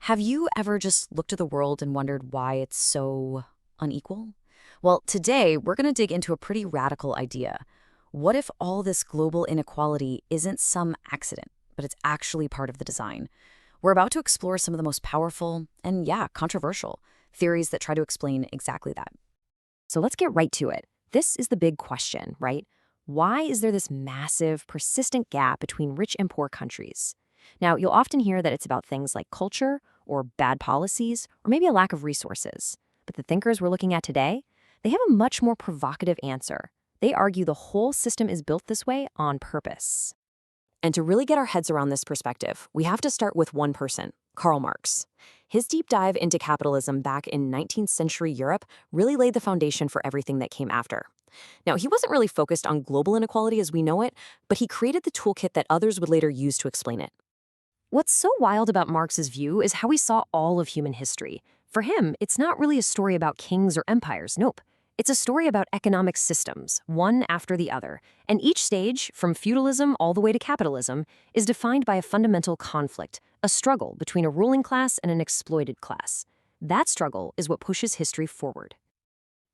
Have you ever just looked at the world and wondered why it's so unequal? Well, today we're going to dig into a pretty radical idea. What if all this global inequality isn't some accident, but it's actually part of the design? We're about to explore some of the most powerful and, yeah, controversial theories that try to explain exactly that. So let's get right to it. This is the big question, right? Why is there this massive, persistent gap between rich and poor countries? Now, you'll often hear that it's about things like culture or bad policies or maybe a lack of resources. But the thinkers we're looking at today, they have a much more provocative answer. They argue the whole system is built this way on purpose. And to really get our heads around this perspective, we have to start with one person, Karl Marx. His deep dive into capitalism back in 19th century Europe really laid the foundation for everything that came after. Now, he wasn't really focused on global inequality as we know it, but he created the toolkit that others would later use to explain it. What's so wild about Marx's view is how he saw all of human history. For him, it's not really a story about kings or empires, nope. It's a story about economic systems, one after the other, and each stage, from feudalism all the way to capitalism, is defined by a fundamental conflict, a struggle between a ruling class and an exploited class. That struggle is what pushes history forward.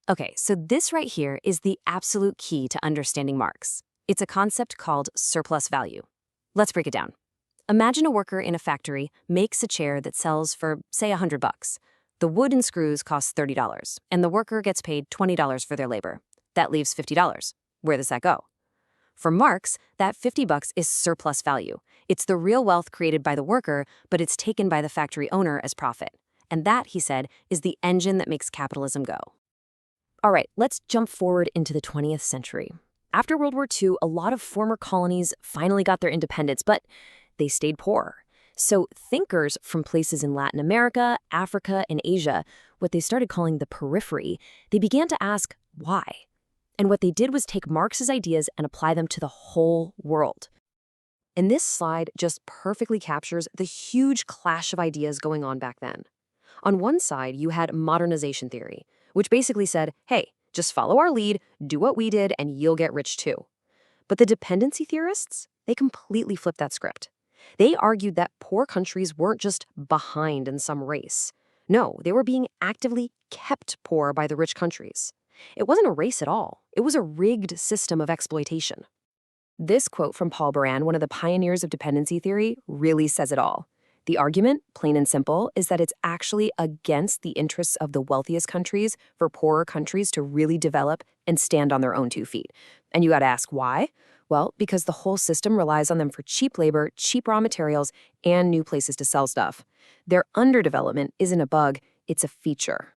Okay, so this right here is the absolute key to understanding Marx. It's a concept called surplus value. Let's break it down. Imagine a worker in a factory makes a chair that sells for, say, $100. The wood and screws cost $30, and the worker gets paid $20 for their labor. That leaves $50. Where does that go? For Marx, that $50 is surplus value. It's the real wealth created by the worker, but it's taken by the factory owner as profit. And that, he said, is the engine that makes capitalism go. All right, let's jump forward into the 20th century. After World War II, a lot of former colonies finally got their independence, but they stayed poor. So thinkers from places in Latin America, Africa, and Asia, what they started calling the periphery, they began to ask why. And what they did was take Marx's ideas and apply them to the whole world. And this slide just perfectly captures the huge clash of ideas going on back then. On one side, you had modernization theory, which basically said, hey, just follow our lead, do what we did, and you'll get rich too. But the dependency theorists, they completely flipped that script. They argued that poor countries weren't just behind in some race. No, they were being actively kept poor by the rich countries. It wasn't a race at all. It was a rigged system of exploitation. This quote from Paul Baran, one of the pioneers of dependency theory, really says it all. The argument, plain and simple, is that it's actually against the interests of the wealthiest countries for poorer countries to really develop and stand on their own 2 feet. And you gotta ask why? Well, because the whole system relies on them for cheap labor, cheap raw materials, and new places to sell stuff. Their underdevelopment isn't a bug, it's a feature.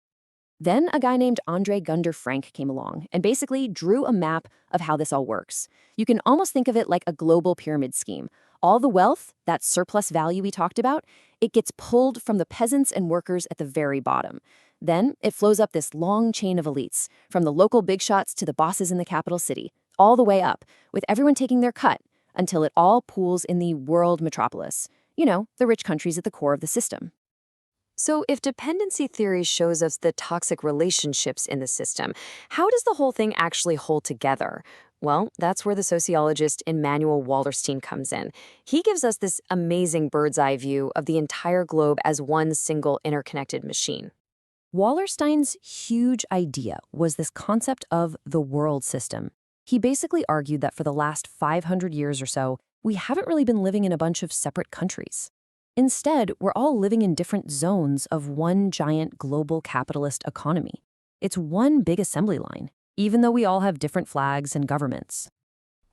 Then a guy named Andre Gunder Frank came along and basically drew a map of how this all works. You can almost think of it like a global pyramid scheme. All the wealth, that surplus value we talked about, it gets pulled from the peasants and workers at the very bottom. Then it flows up this long chain of elites, from the local big shots to the bosses in the capital city, all the way up, with everyone taking their cut, until it all pools in the world metropolis. You know, the rich countries at the core of the system. So if dependency theory shows us the toxic relationships in the system, how does the whole thing actually hold together? Well, that's where the sociologist Immanuel Wallerstein comes in. He gives us this amazing bird's eye view of the entire globe as one single interconnected machine. Wallerstein's huge idea was this concept of the world system. He basically argued that for the last 500 years or so, we haven't really been living in a bunch of separate countries. Instead, we're all living in different zones of one giant global capitalist economy. It's one big assembly line, even though we all have different flags and governments.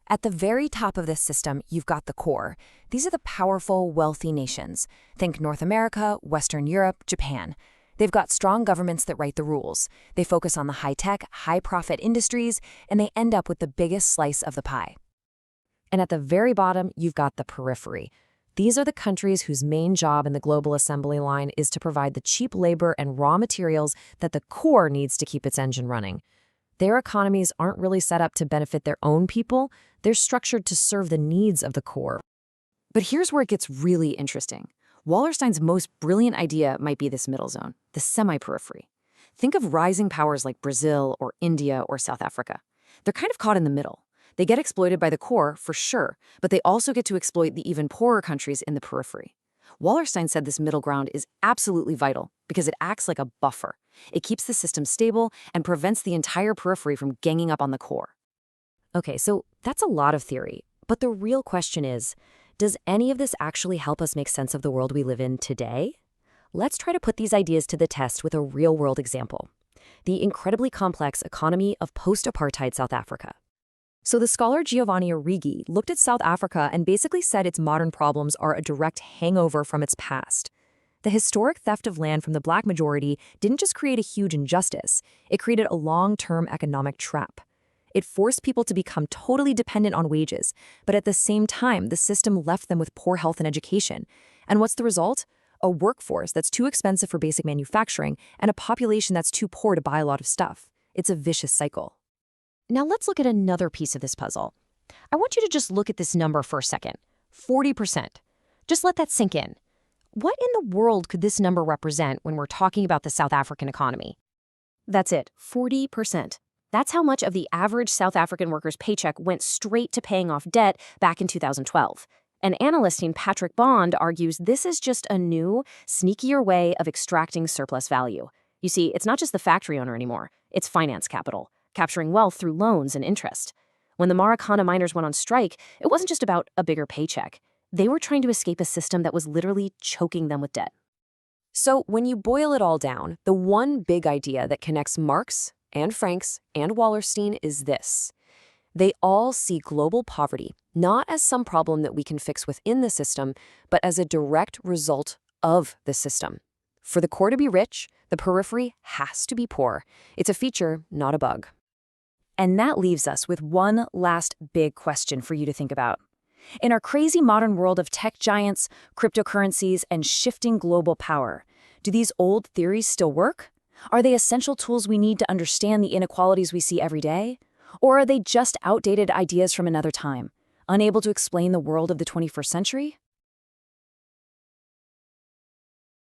At the very top of this system, you've got the core. These are the powerful, wealthy nations. Think North America, Western Europe, Japan. They've got strong governments that write the rules. They focus on the high-tech, high-profit industries, and they end up with the biggest slice of the pie. And at the very bottom, you've got the periphery. These are the countries whose main job in the global assembly line is to provide the cheap labor and raw materials that the core needs to keep its engine running. Their economies aren't really set up to benefit their own people. They're structured to serve the needs of the core. But here's where it gets really interesting. Wallerstein's most brilliant idea might be this middle zone, the semi-periphery. Think of rising powers like Brazil or India or South Africa. They're kind of caught in the middle. They get exploited by the core, for sure, but they also get to exploit the even poorer countries in the periphery. Wallerstein said this middle ground is absolutely vital because it acts like a buffer. It keeps the system stable and prevents the entire periphery from ganging up on the core. Okay, so that's a lot of theory. But the real question is, does any of this actually help us make sense of the world we live in today? Let's try to put these ideas to the test with a real-world example: the incredibly complex economy of post-apartheid South Africa. So the scholar Giovanni Arrighi looked at South Africa and basically said its modern problems are a direct hangover from its past. The historic theft of land from the black majority didn't just create a huge injustice, it created a long-term economic trap. It forced people to become totally dependent on wages, but at the same time, the system left them with poor health and education. And what's the result? A workforce that's too expensive for basic manufacturing and a population that's too poor to buy a lot of stuff. It's a vicious cycle. Now let's look at another piece of this puzzle. I want you to just look at this number for a second. 40%. Just let that sink in. What in the world could this number represent when we're talking about the South African economy? That's it, 40%. That's how much of the average South African worker's paycheck went straight to paying off debt back in 2012. An analyst named Patrick Bond argues this is just a new, sneakier way of extracting surplus value. You see, it's not just the factory owner anymore, it's finance capital, capturing wealth through loans and interest. When the Marikana miners went on strike, it wasn't just about a bigger paycheck. They were trying to escape a system that was literally choking them with debt. So when you boil it all down, the one big idea that connects Marx and Franks and Wallerstein is this: they all see global poverty not as some problem that we can fix within the system, but as a direct result of the system. For the core to be rich, the periphery has to be poor. It's a feature, not a bug. And that leaves us with one last big question for you to think about. In our crazy modern world of tech giants, cryptocurrencies, and shifting global power, do these old theories still work? Are they essential tools we need to understand the inequalities we see every day? Or are they just outdated ideas from another time, unable to explain the world of the 21st century?